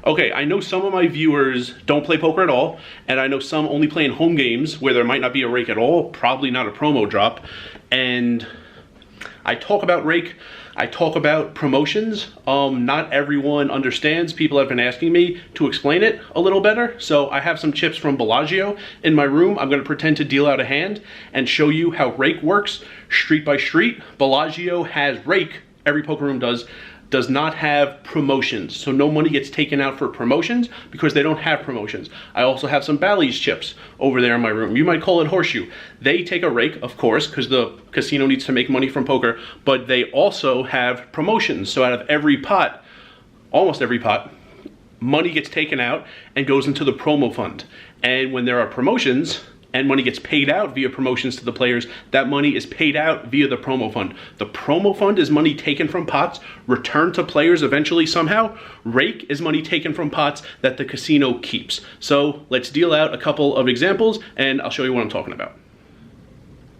Okay, I know some of my viewers don't play poker at all, and I know some only play in home games where there might not be a rake at all, probably not a promo drop. And I talk about rake, I talk about promotions. Not everyone understands. People have been asking me to explain it a little better. So I have some chips from Bellagio in my room. I'm gonna pretend to deal out a hand and show you how rake works street by street. Bellagio has rake, every poker room does not have promotions. So no money gets taken out for promotions because they don't have promotions. I also have some Bally's chips over there in my room. You might call it horseshoe. They take a rake, of course, because the casino needs to make money from poker, but they also have promotions. So out of every pot, almost every pot, money gets taken out and goes into the promo fund. And when there are promotions, and money gets paid out via promotions to the players, that money is paid out via the promo fund. The promo fund is money taken from pots, returned to players eventually somehow. Rake is money taken from pots that the casino keeps. So let's deal out a couple of examples and I'll show you what I'm talking about.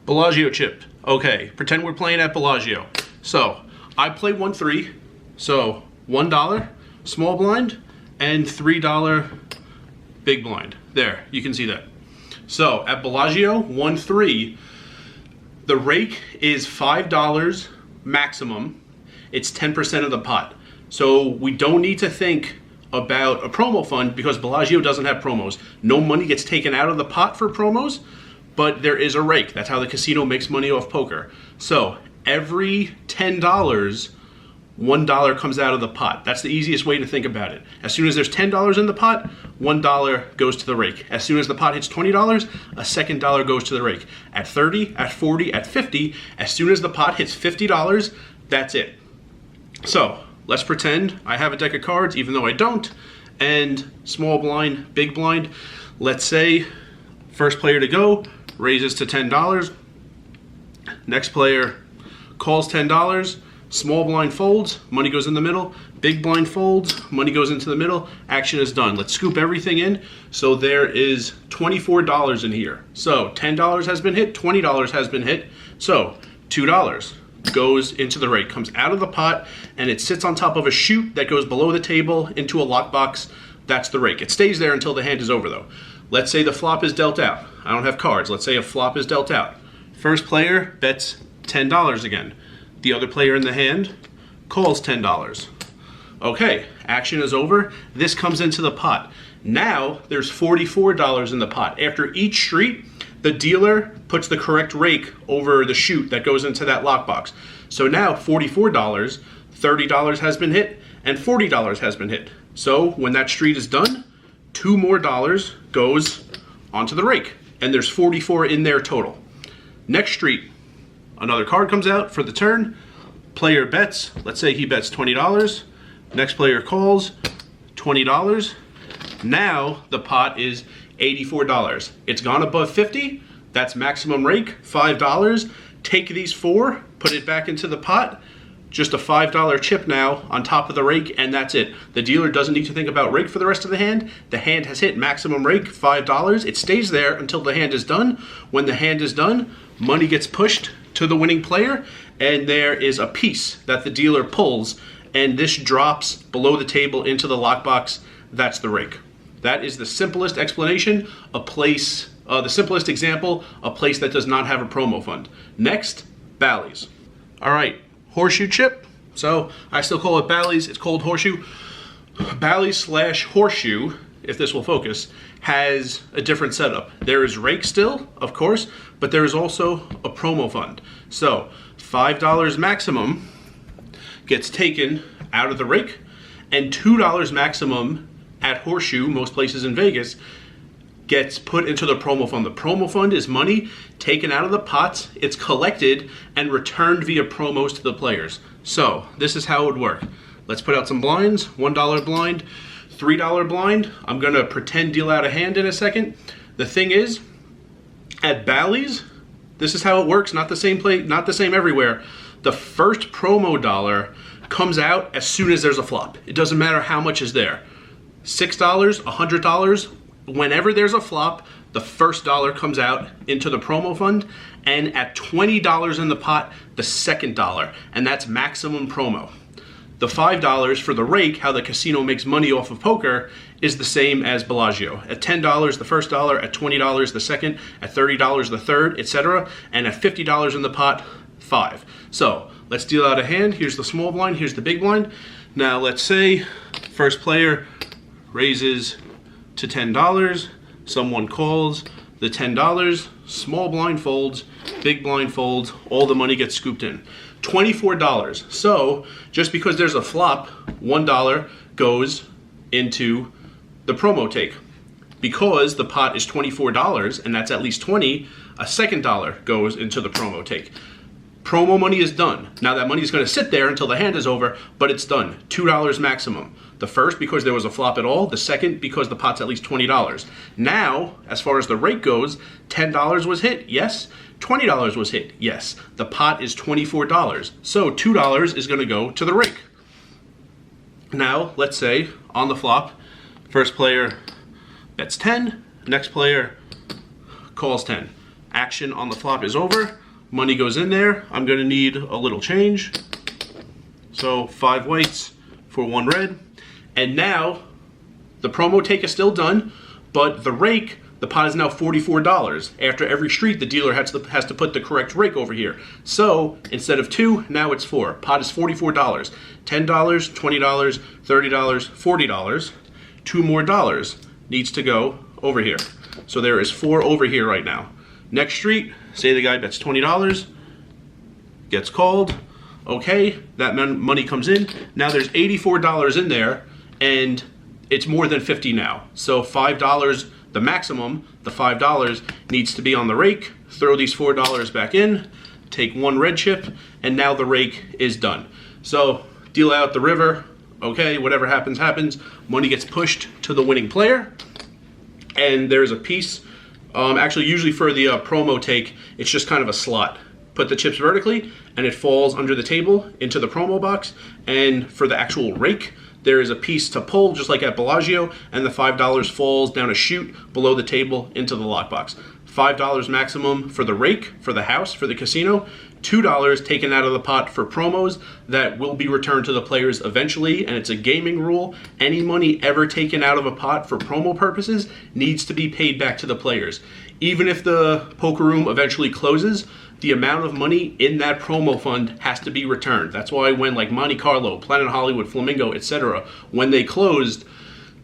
Bellagio chip. Okay, pretend we're playing at Bellagio. So I play 1-3, so $1 small blind and $3 big blind. There, you can see that. So at Bellagio, 1-3, the rake is $5 maximum. It's 10% of the pot. So we don't need to think about a promo fund because Bellagio doesn't have promos. No money gets taken out of the pot for promos, but there is a rake. That's how the casino makes money off poker. So every $10, $1 comes out of the pot. That's the easiest way to think about it. As soon as there's $10 in the pot, $1 goes to the rake. As soon as the pot hits $20, a second dollar goes to the rake. At 30, at 40, at 50, as soon as the pot hits $50, that's it. So let's pretend I have a deck of cards, even though I don't, and small blind, big blind. Let's say first player to go raises to $10. Next player calls $10. Small blind folds, money goes in the middle. Big blind folds, money goes into the middle. Action is done. Let's scoop everything in. So there is $24 in here. So $10 has been hit, $20 has been hit. So $2 goes into the rake, comes out of the pot, and it sits on top of a chute that goes below the table into a lockbox. That's the rake. It stays there until the hand is over though. Let's say the flop is dealt out. I don't have cards. Let's say a flop is dealt out. First player bets $10 again. The other player in the hand calls $10. Okay, action is over. This comes into the pot. Now there's $44 in the pot. After each street, the dealer puts the correct rake over the chute that goes into that lockbox. So now $44, $30 has been hit, and $40 has been hit. So when that street is done, $2 more goes onto the rake, and there's 44 in there total. Next street, another card comes out for the turn. Player bets, let's say he bets $20. Next player calls, $20. Now the pot is $84. It's gone above 50. That's maximum rake, $5. Take these four, put it back into the pot. Just a $5 chip now on top of the rake, and that's it. The dealer doesn't need to think about rake for the rest of the hand. The hand has hit maximum rake, $5. It stays there until the hand is done. When the hand is done, money gets pushed to the winning player, and there is a piece that the dealer pulls, and this drops below the table into the lockbox. That's the rake. That is the simplest explanation, the simplest example, a place that does not have a promo fund. Next, Bally's. All right, horseshoe chip. So I still call it Bally's, it's called horseshoe. Bally's / horseshoe, if this will focus, has a different setup. There is rake still, of course, but there is also a promo fund. So $5 maximum gets taken out of the rake, and $2 maximum at horseshoe, most places in Vegas, gets put into the promo fund. The promo fund is money taken out of the pots, it's collected and returned via promos to the players. So this is how it would work. Let's put out some blinds. $1 blind, $3 blind. I'm gonna pretend deal out a hand in a second. The thing is, at Bally's, this is how it works, not the same place, not the same everywhere. The first promo dollar comes out as soon as there's a flop. It doesn't matter how much is there. $6, $100, whenever there's a flop, the first dollar comes out into the promo fund, and at $20 in the pot, the second dollar, and that's maximum promo. The $5 for the rake, how the casino makes money off of poker, is the same as Bellagio. At $10 the first dollar, at $20 the second, at $30 the third, etc. And at $50 in the pot, 5. So let's deal out a hand. Here's the small blind, here's the big blind. Now let's say first player raises to $10. Someone calls the $10. Small blind folds, big blind folds, all the money gets scooped in. $24. So just because there's a flop, $1 goes into the promo take. Because the pot is $24 and that's at least 20, a second dollar goes into the promo take. Promo money is done. Now that money is going to sit there until the hand is over, but it's done. $2 maximum. The first because there was a flop at all. The second because the pot's at least $20. Now, as far as the rake goes, $10 was hit, yes. $20 was hit, yes. The pot is $24. So $2 is going to go to the rake. Now, let's say on the flop, first player bets 10, next player calls 10. Action on the flop is over. Money goes in there. I'm going to need a little change. So 5 whites for 1 red. And now the promo take is still done, but the rake, the pot is now $44. After every street, the dealer has to put the correct rake over here. So instead of 2, now it's 4. Pot is $44. $10, $20, $30, $40. 2 more dollars needs to go over here. So there is 4 over here right now. Next street, say the guy bets $20, gets called. Okay, that money comes in. Now there's $84 in there, and it's more than 50 now. So $5, the maximum, the $5 needs to be on the rake. Throw these $4 back in, take 1 red chip, and now the rake is done. So deal out the river. Okay, whatever happens, happens. Money gets pushed to the winning player, and there's a piece. Actually, usually for the promo take, it's just kind of a slot. Put the chips vertically, and it falls under the table into the promo box. And for the actual rake, there is a piece to pull, just like at Bellagio, and the $5 falls down a chute below the table into the lockbox. $5 maximum for the rake, for the house, for the casino. $2 taken out of the pot for promos that will be returned to the players eventually, and it's a gaming rule. Any money ever taken out of a pot for promo purposes needs to be paid back to the players. Even if the poker room eventually closes, the amount of money in that promo fund has to be returned. That's why when like Monte Carlo, Planet Hollywood, Flamingo, etc., when they closed,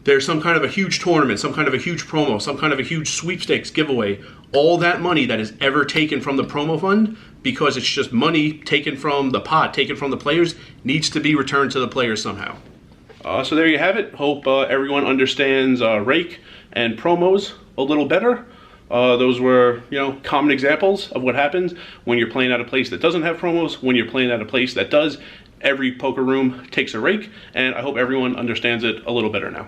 there's some kind of a huge tournament, some kind of a huge promo, some kind of a huge sweepstakes giveaway. All that money that is ever taken from the promo fund, because it's just money taken from the pot, taken from the players, needs to be returned to the players somehow. So there you have it. Hope everyone understands rake and promos a little better. Those were, common examples of what happens when you're playing at a place that doesn't have promos, when you're playing at a place that does. Every poker room takes a rake, and I hope everyone understands it a little better now.